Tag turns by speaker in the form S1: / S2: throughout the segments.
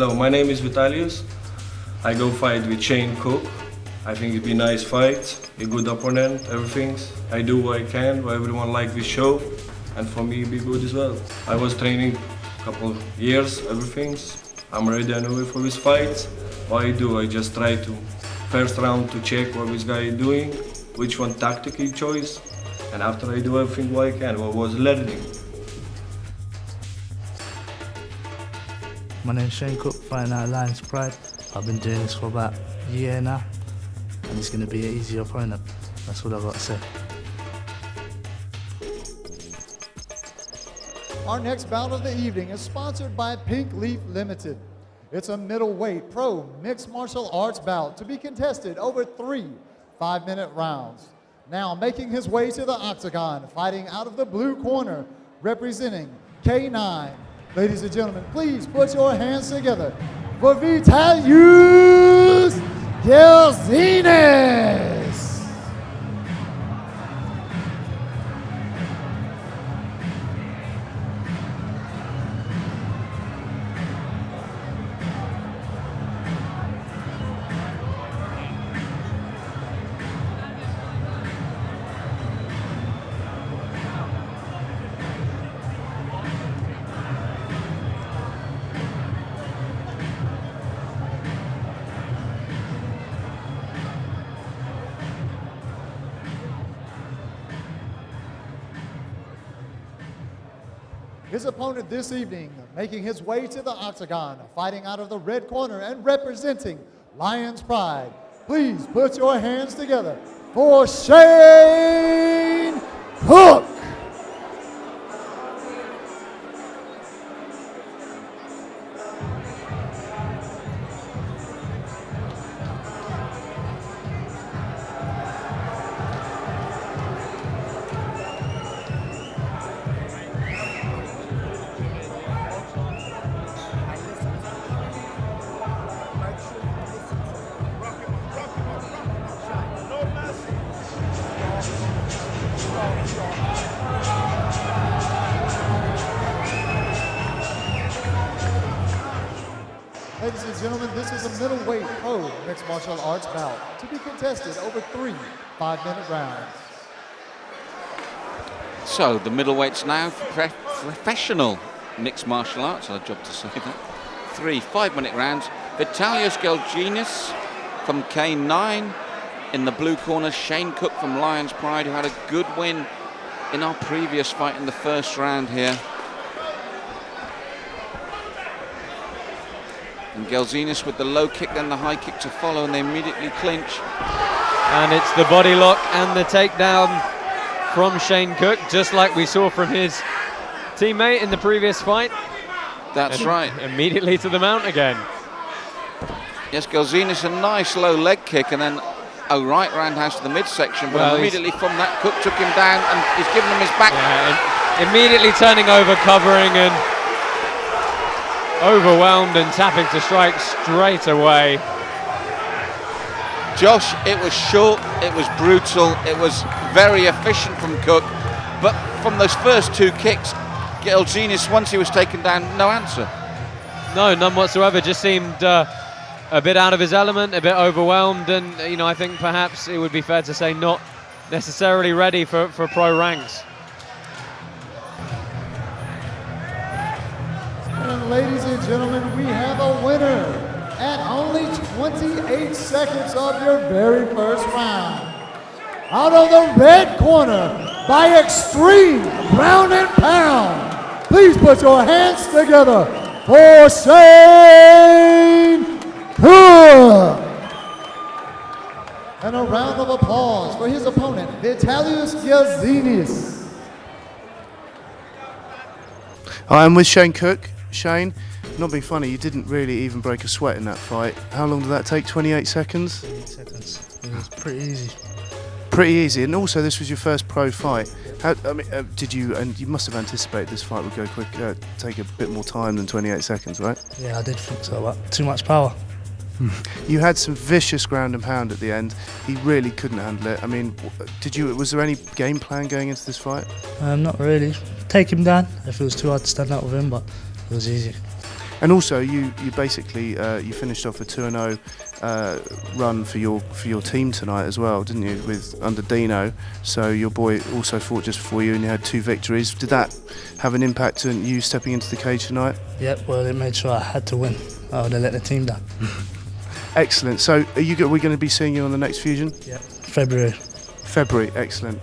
S1: Hello, my name is Vitalius. I go fight with Shane Cook. I think it'd be a nice fight, a good opponent, everything. I do what I can, what everyone like this show, and for me it'd be good as well. I was training a couple years, everything. I'm ready anyway for this fight. What I do, I just try to, first round to check what this guy is doing, which one tactic he chose, and after I do everything what I can, what was learning.
S2: My name's Shane Cook, fighting out of Lions Pride. I've been doing this for about a year now, and it's going to be an easy opponent. That's what I've got to say.
S3: Our next bout of the evening is sponsored by Pink Leaf Limited. It's a middleweight pro mixed martial arts bout to be contested over 3 5-minute rounds. Now making his way to the octagon, fighting out of the blue corner, representing K9. Ladies and gentlemen, please put your hands together for Vitalius Gelzines. His opponent this evening, making his way to the octagon, fighting out of the red corner and representing Lions Pride. Please put your hands together for Shane Cook. Ladies and gentlemen, this is a middleweight pro mixed martial arts bout to be contested over 3 5-minute rounds.
S4: So the middleweights now for professional mixed martial arts. Our job to say that. 3 5-minute rounds. Vitalius Gelzines from K9 in the blue corner. Shane Cook from Lions Pride, who had a good win in our previous fight in the first round here. And Gelzines with the low kick, then the high kick to follow, and they immediately clinch.
S5: And it's the body lock and the takedown from Shane Cook, just like we saw from his teammate in the previous fight.
S4: That's right.
S5: Immediately to the mount again.
S4: Yes, Gelzines, a nice low leg kick, and then a right roundhouse to the midsection, but immediately from that, Cook took him down, and he's given him his back.
S5: Yeah, immediately turning over, covering, and overwhelmed and tapping to strike straight away.
S4: Josh, it was short, it was brutal, it was very efficient from Cook, but from those first 2 kicks, Gelzines, once he was taken down, no answer.
S5: No, none whatsoever. Just seemed a bit out of his element, a bit overwhelmed, and I think perhaps it would be fair to say not necessarily ready for pro ranks.
S3: And ladies and gentlemen, we have a winner at only 28 seconds of your very first round. Out of the red corner by Extreme Ground and Pound. Please put your hands together for Shane Cook. And a round of applause for his opponent, Vitalius Gelzines.
S6: Hi, I'm with Shane Cook. Shane, not being funny, you didn't really even break a sweat in that fight. How long did that take? 28 seconds?
S2: 28 seconds. It was pretty easy.
S6: Pretty easy, and also this was your first pro fight. Did you? And you must have anticipated this fight would go quick, take a bit more time than 28 seconds, right?
S2: Yeah, I did think so, but too much power.
S6: You had some vicious ground and pound at the end. He really couldn't handle it. I mean, was there any game plan going into this fight?
S2: Not really. Take him down if it was too hard to stand up with him, but it was easy.
S6: And also, you basically you finished off a 2-0 run for your team tonight as well, didn't you? With under Dino, so your boy also fought just before you, and you had 2 victories. Did that have an impact on you stepping into the cage tonight?
S2: Yep, well, it made sure I had to win. I would have let the team down.
S6: Excellent. So, we going to be seeing you on the next Fusion?
S2: Yep, February.
S6: February, excellent.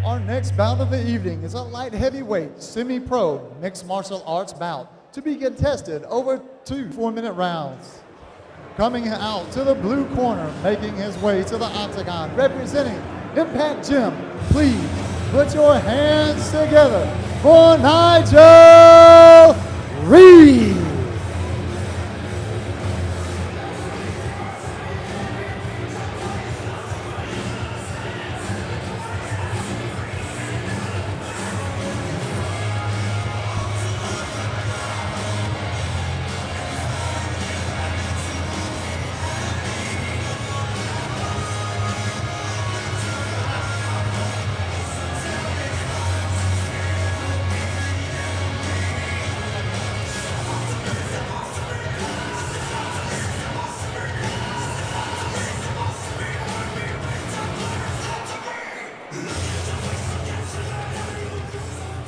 S3: Our next bout of the evening is a light heavyweight semi-pro mixed martial arts bout to be contested over 2 4-minute rounds. Coming out to the blue corner, making his way to the octagon, representing Impact Gym, please put your hands together for Nigel Reed.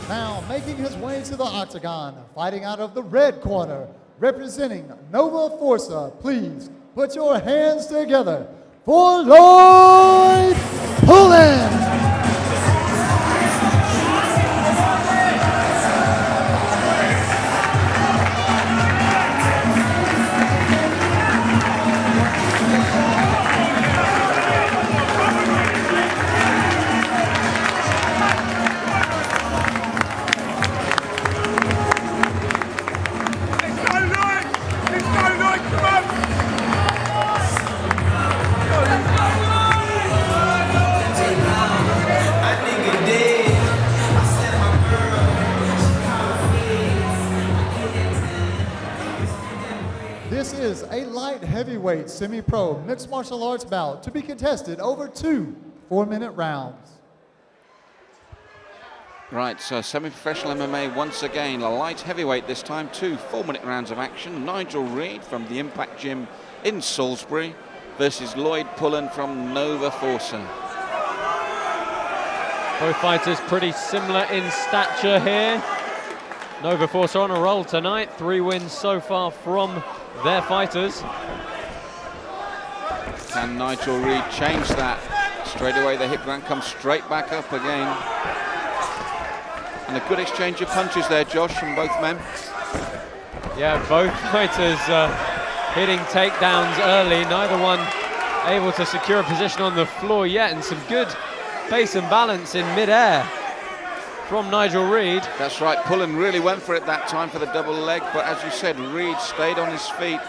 S3: Now making his way to the octagon, fighting out of the red corner, representing Nova Forza, please put your hands together for Lloyd Pullen. This is a light heavyweight semi-pro mixed martial arts bout to be contested over 2 4-minute rounds.
S4: Right, so semi-professional MMA once again, a light heavyweight this time, 2 4-minute rounds of action. Nigel Reed from the Impact Gym in Salisbury versus Lloyd Pullen from Nova Forza.
S5: Both fighters pretty similar in stature here. Nova Forza on a roll tonight, 3 wins so far from their fighters.
S4: Can Nigel Reed change that? Straight away the hip grant comes straight back up again. And a good exchange of punches there, Josh, from both men.
S5: Yeah, both fighters hitting takedowns early, neither one able to secure a position on the floor yet, and some good pace and balance in mid-air from Nigel Reed.
S4: That's right, Pullen really went for it that time for the double leg, but as you said, Reed stayed on his feet,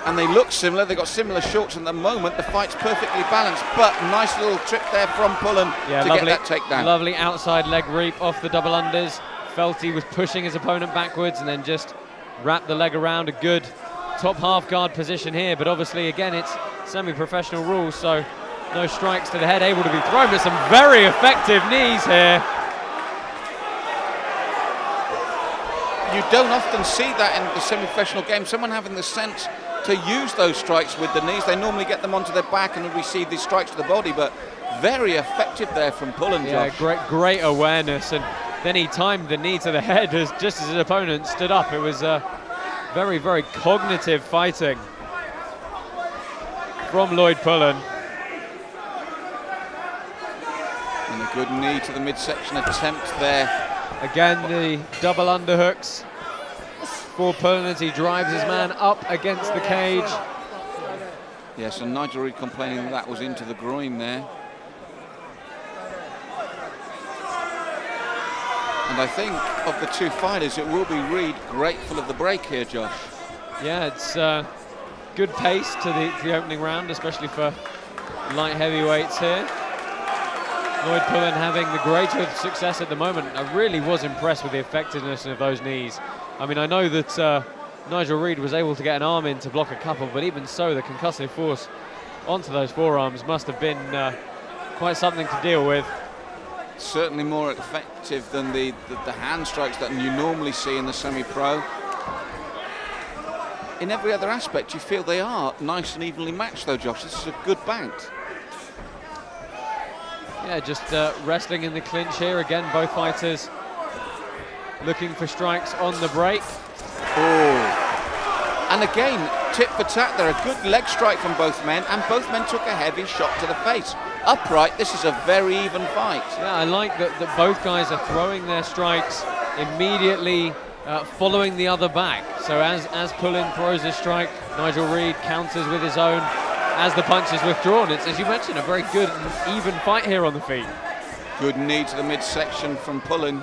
S4: and they look similar. They've got similar shorts at the moment. The fight's perfectly balanced, but nice little trick there from Pullen to get that takedown.
S5: Lovely outside leg reap off the double unders. Felt he was pushing his opponent backwards and then just wrapped the leg around. A good top half guard position here, but obviously again it's semi-professional rules, so no strikes to the head able to be thrown, but some very effective knees here.
S4: You don't often see that in the semi-professional game, someone having the sense to use those strikes with the knees. They normally get them onto their back and receive these strikes to the body, but very effective there from Pullen,
S5: Yeah,
S4: Josh.
S5: great awareness, and then he timed the knee to the head just as his opponent stood up. It was very, very cognitive fighting from Lloyd Pullen.
S4: And a good knee to the midsection attempt there.
S5: Again, the double underhooks for Pullen as he drives his man up against the cage.
S4: Yes, and Nigel Reed complaining that was into the groin there. And I think of the 2 fighters, it will be Reed grateful of the break here, Josh.
S5: Yeah, it's good pace to the opening round, especially for light heavyweights here. Lloyd Pullen having the greater success at the moment. I really was impressed with the effectiveness of those knees. I mean, I know that Nigel Reid was able to get an arm in to block a couple, but even so, the concussive force onto those forearms must have been quite something to deal with.
S4: Certainly more effective than the hand strikes that you normally see in the semi-pro. In every other aspect, you feel they are nice and evenly matched, though, Josh. This is a good bout.
S5: Yeah, just wrestling in the clinch here. Again, both fighters looking for strikes on the break.
S4: Oh. And again, tit for tat there, a good leg strike from both men, and both men took a heavy shot to the face. Upright, this is a very even fight.
S5: Yeah, I like that both guys are throwing their strikes immediately following the other back. So as Pullen throws his strike, Nigel Reid counters with his own as the punch is withdrawn. It's, as you mentioned, a very good and even fight here on the feet.
S4: Good knee to the midsection from Pullen.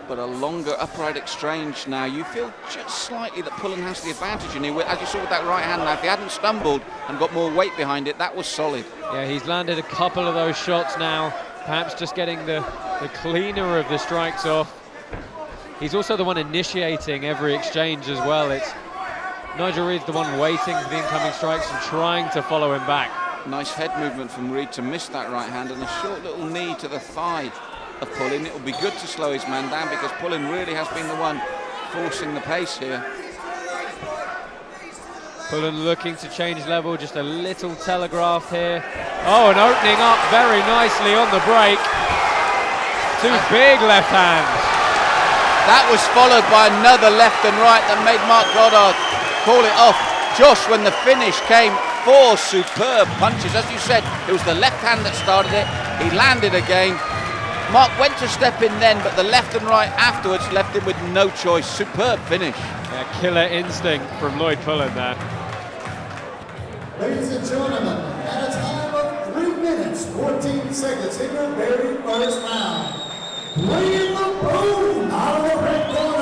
S4: But a longer upright exchange now. You feel just slightly that Pullen has the advantage in here. As you saw with that right hand now, if he hadn't stumbled and got more weight behind it, that was solid.
S5: Yeah, he's landed a couple of those shots now, perhaps just getting the cleaner of the strikes off. He's also the one initiating every exchange as well. It's Nigel Reid's the one waiting for the incoming strikes and trying to follow him back.
S4: Nice head movement from Reid to miss that right hand, and a short little knee to the thigh of Pullen. It will be good to slow his man down, because Pullen really has been the one forcing the pace here.
S5: Pullen looking to change level, just a little telegraph here. Oh, and opening up very nicely on the break. Two big left hands.
S4: That was followed by another left and right that made Mark Goddard call it off. Josh, when the finish came, 4 superb punches. As you said, it was the left hand that started it. He landed again. Mark went to step in then, but the left and right afterwards left him with no choice. Superb finish.
S5: Yeah, killer instinct from Lloyd Pullen there.
S3: Ladies and gentlemen, at a time of 3 minutes, 14 seconds in your very first round, bringing the boom out of the red corner.